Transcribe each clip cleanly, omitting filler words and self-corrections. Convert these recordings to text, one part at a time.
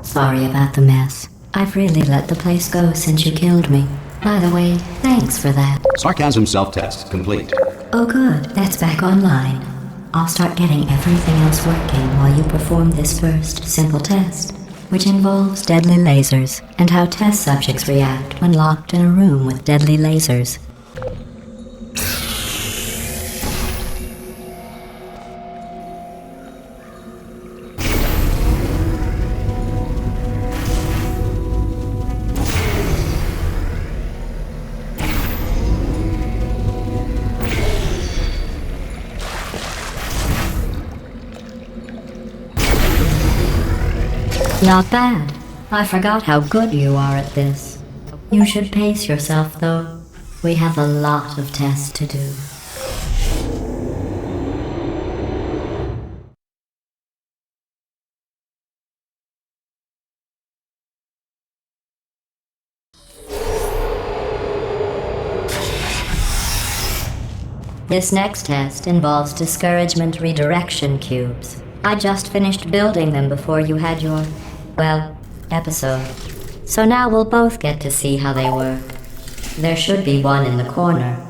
Sorry about the mess. I've really let the place go since you killed me. By the way, thanks for that. Sarcasm self-test complete. Oh good, that's back online. I'll start getting everything else working while you perform this first simple test, which involves deadly lasers and how test subjects react when locked in a room with deadly lasers. Not bad. I forgot how good you are at this. You should pace yourself, though. We have a lot of tests to do. This next test involves discouragement redirection cubes. I just finished building them before you had your, episode. So now we'll both get to see how they work. There should be one in the corner.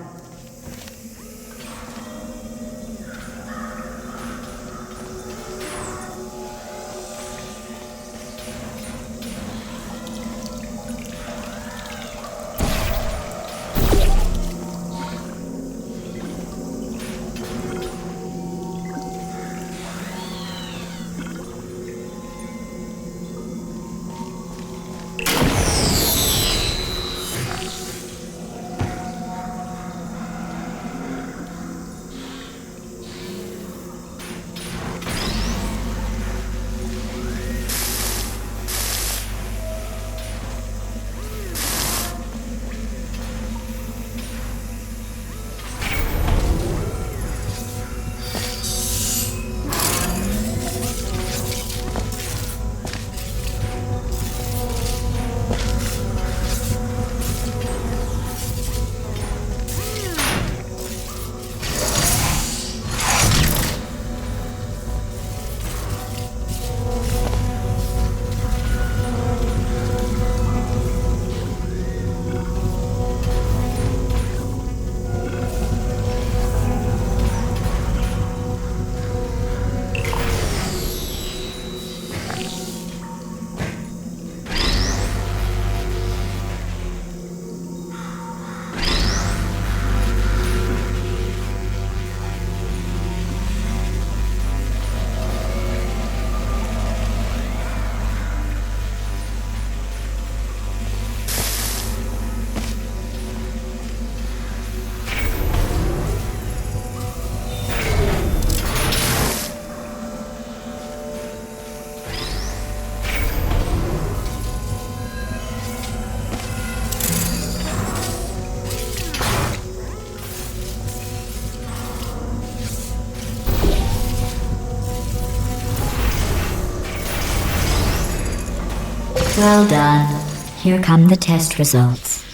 Well done. Here come the test results.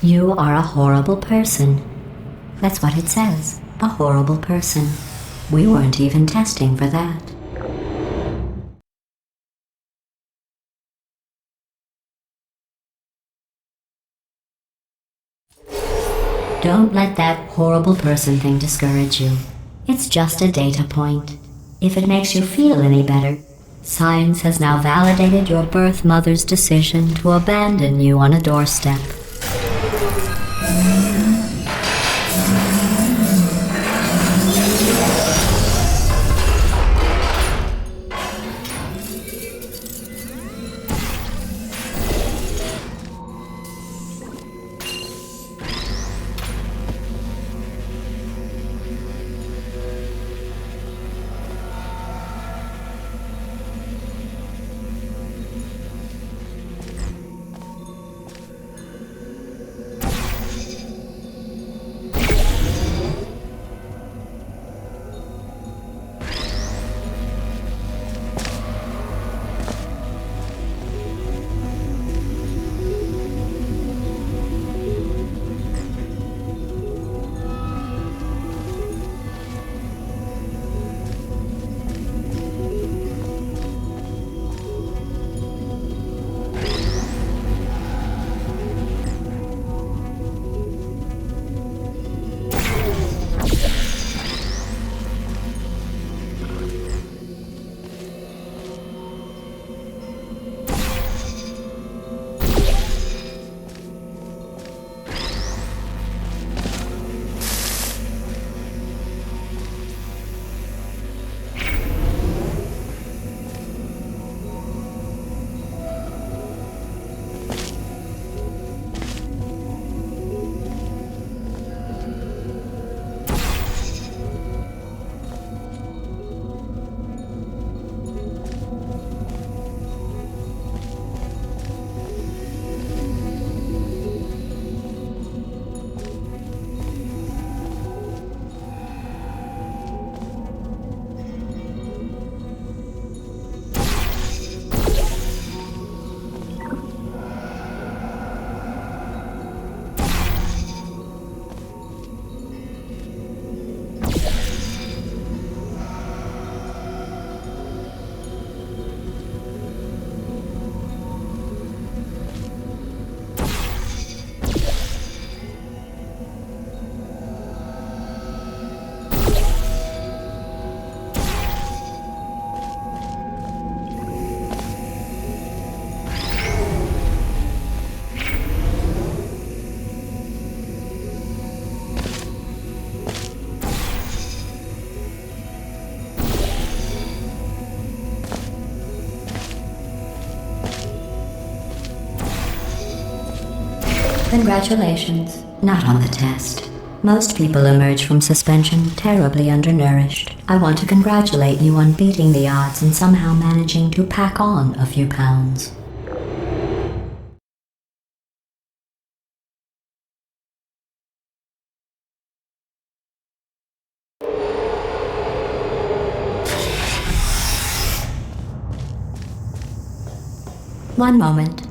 You are a horrible person. That's what it says. A horrible person. We weren't even testing for that. Don't let that horrible person thing discourage you. It's just a data point. If it makes you feel any better, science has now validated your birth mother's decision to abandon you on a doorstep. Congratulations. Not on the test. Most people emerge from suspension terribly undernourished. I want to congratulate you on beating the odds and somehow managing to pack on a few pounds. One moment.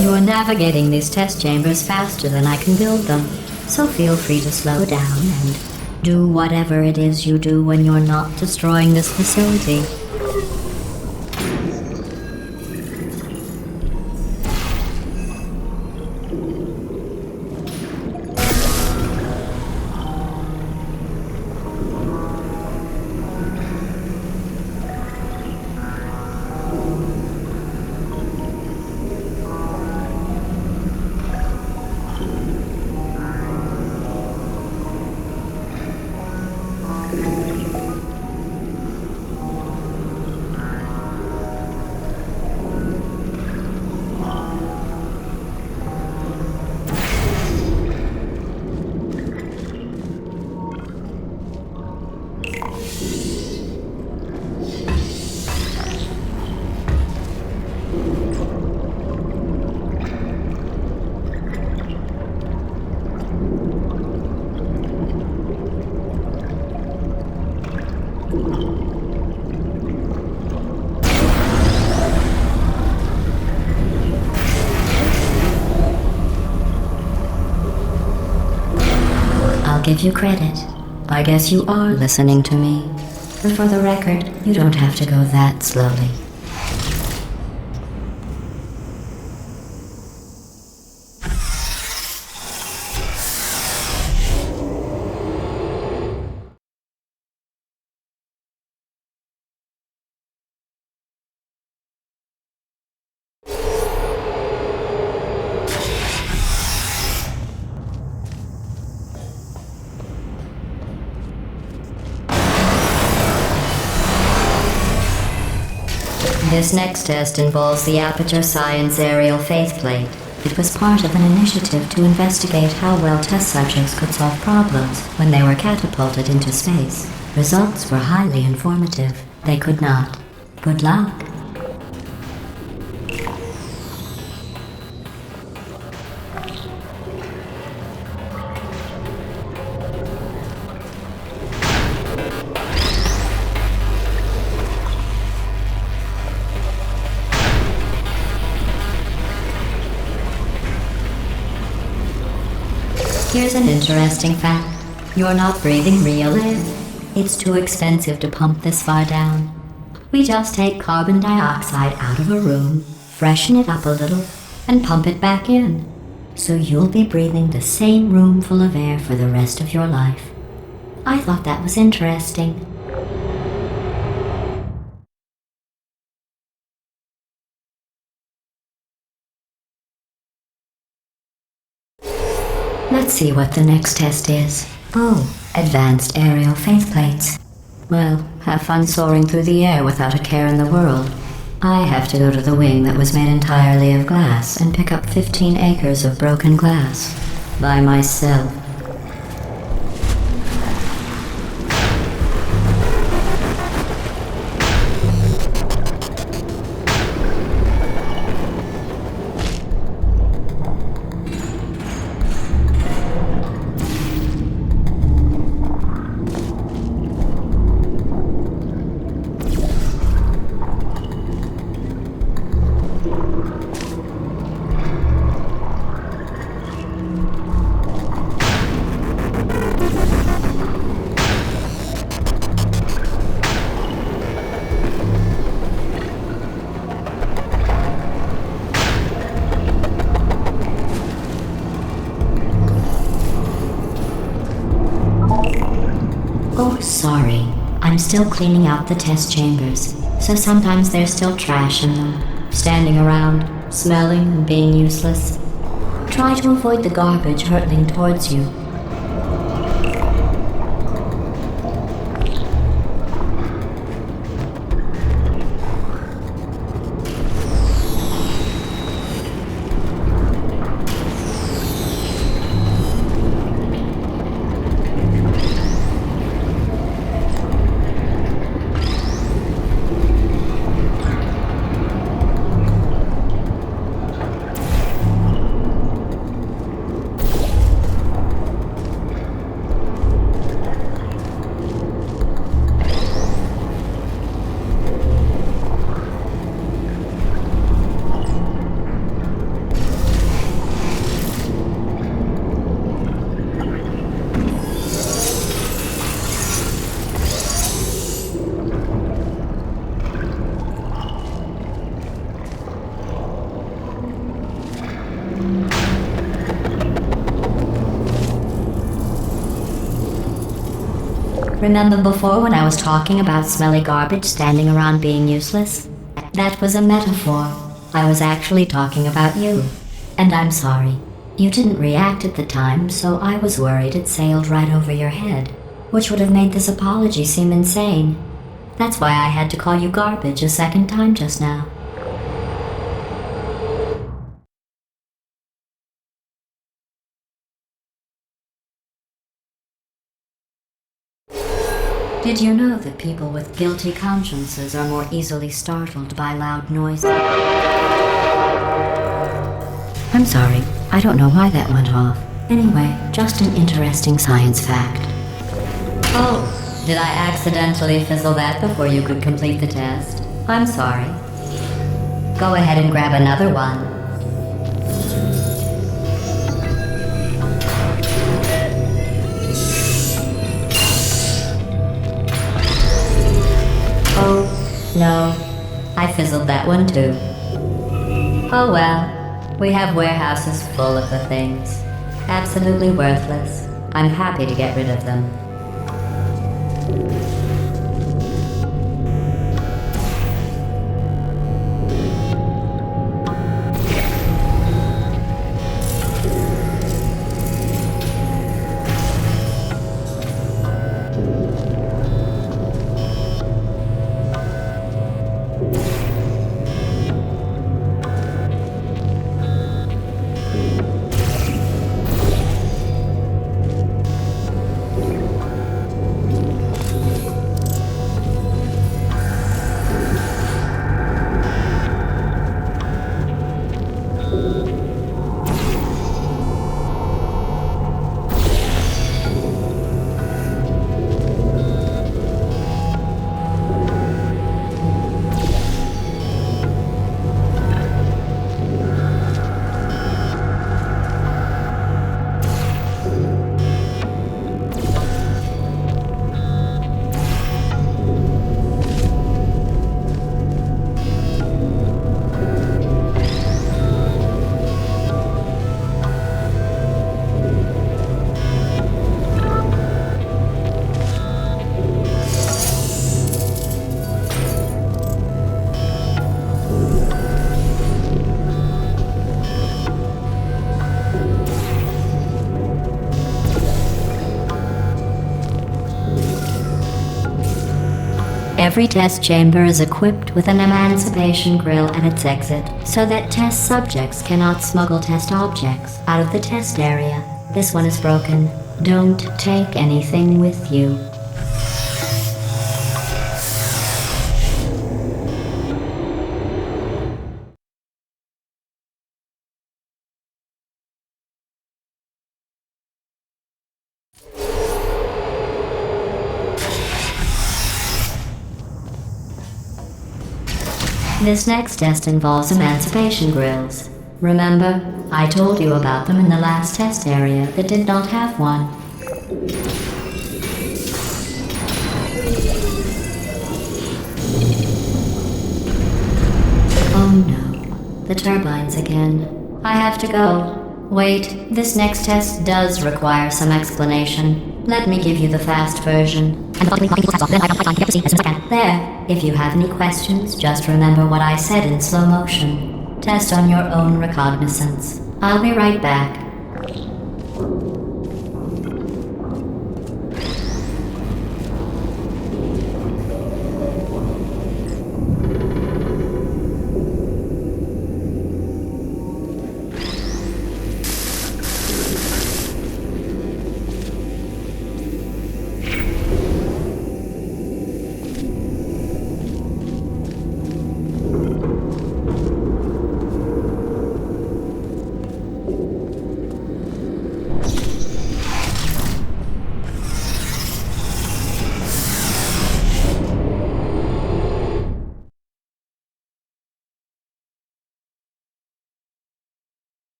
You are navigating these test chambers faster than I can build them, so feel free to slow down and do whatever it is you do when you're not destroying this facility. Give you credit. I guess you are listening to me. But for the record, you don't have to go that slowly. This next test involves the Aperture Science aerial faceplate. It was part of an initiative to investigate how well test subjects could solve problems when they were catapulted into space. Results were highly informative. They could not. Good luck. Here's an interesting fact. You're not breathing real air. It's too expensive to pump this far down. We just take carbon dioxide out of a room, freshen it up a little, and pump it back in. So you'll be breathing the same room full of air for the rest of your life. I thought that was interesting. Let's see what the next test is. Oh, advanced aerial faceplates. Well, have fun soaring through the air without a care in the world. I have to go to the wing that was made entirely of glass and pick up 15 acres of broken glass. By myself. Oh, sorry. I'm still cleaning out the test chambers, so sometimes there's still trash in them, standing around, smelling and being useless. Try to avoid the garbage hurtling towards you. Remember before when I was talking about smelly garbage standing around being useless? That was a metaphor. I was actually talking about you. And I'm sorry. You didn't react at the time, so I was worried it sailed right over your head, which would have made this apology seem insane. That's why I had to call you garbage a second time just now. Did you know that people with guilty consciences are more easily startled by loud noises? I'm sorry, I don't know why that went off. Anyway, just an interesting science fact. Oh, did I accidentally fizzle that before you could complete the test? I'm sorry. Go ahead and grab another one. Oh, no. I fizzled that one too. Oh well. We have warehouses full of the things. Absolutely worthless. I'm happy to get rid of them. Every test chamber is equipped with an emancipation grill at its exit, so that test subjects cannot smuggle test objects out of the test area. This one is broken. Don't take anything with you. This next test involves emancipation grills. Remember, I told you about them in the last test area that did not have one. Oh no, the turbines again. I have to go. Wait, this next test does require some explanation. Let me give you the fast version. There, if you have any questions, just remember what I said in slow motion. Test on your own recognizance. I'll be right back.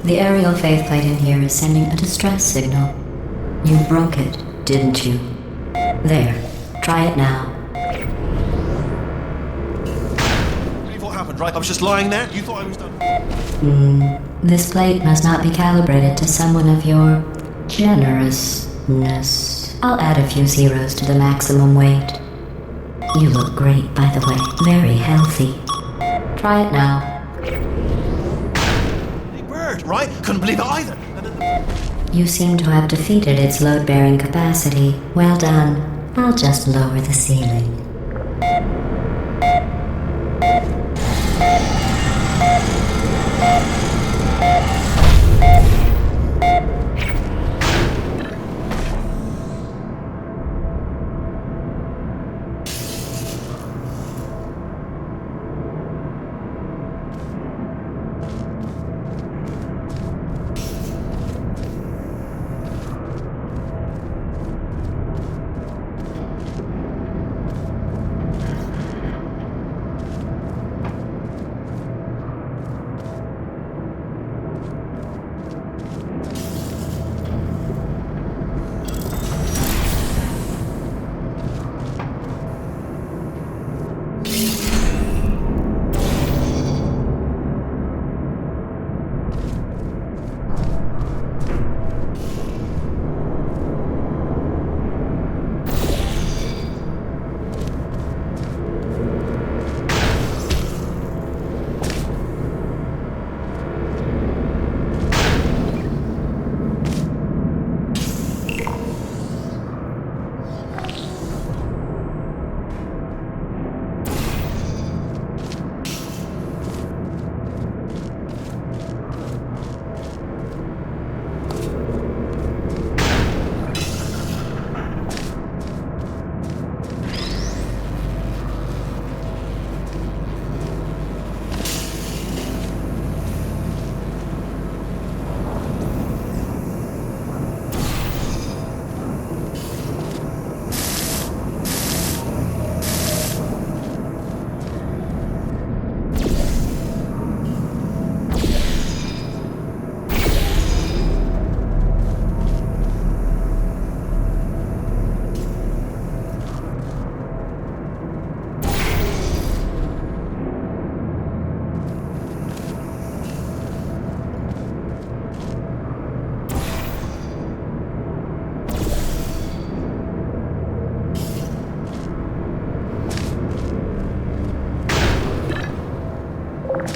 The aerial faceplate in here is sending a distress signal. You broke it, didn't you? There. Try it now. Believe what happened, right? I was just lying there. You thought I was done. This plate must not be calibrated to someone of your generousness. I'll add a few zeros to the maximum weight. You look great, by the way. Very healthy. Try it now. Big bird, right? Couldn't believe it either. You seem to have defeated its load-bearing capacity. Well done. I'll just lower the ceiling.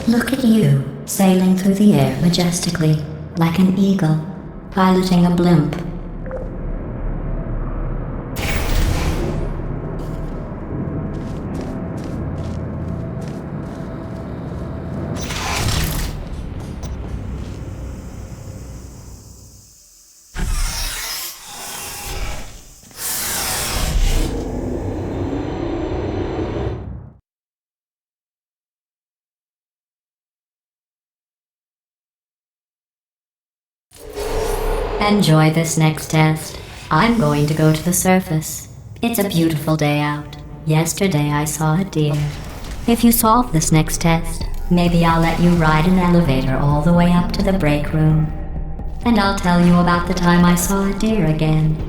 Look at you, sailing through the air majestically, like an eagle, piloting a blimp. Enjoy this next test. I'm going to go to the surface. It's a beautiful day out. Yesterday I saw a deer. If you solve this next test, maybe I'll let you ride an elevator all the way up to the break room. And I'll tell you about the time I saw a deer again.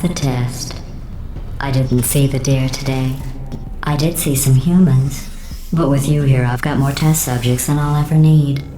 the test. I didn't see the deer today. I did see some humans. But with you here, I've got more test subjects than I'll ever need.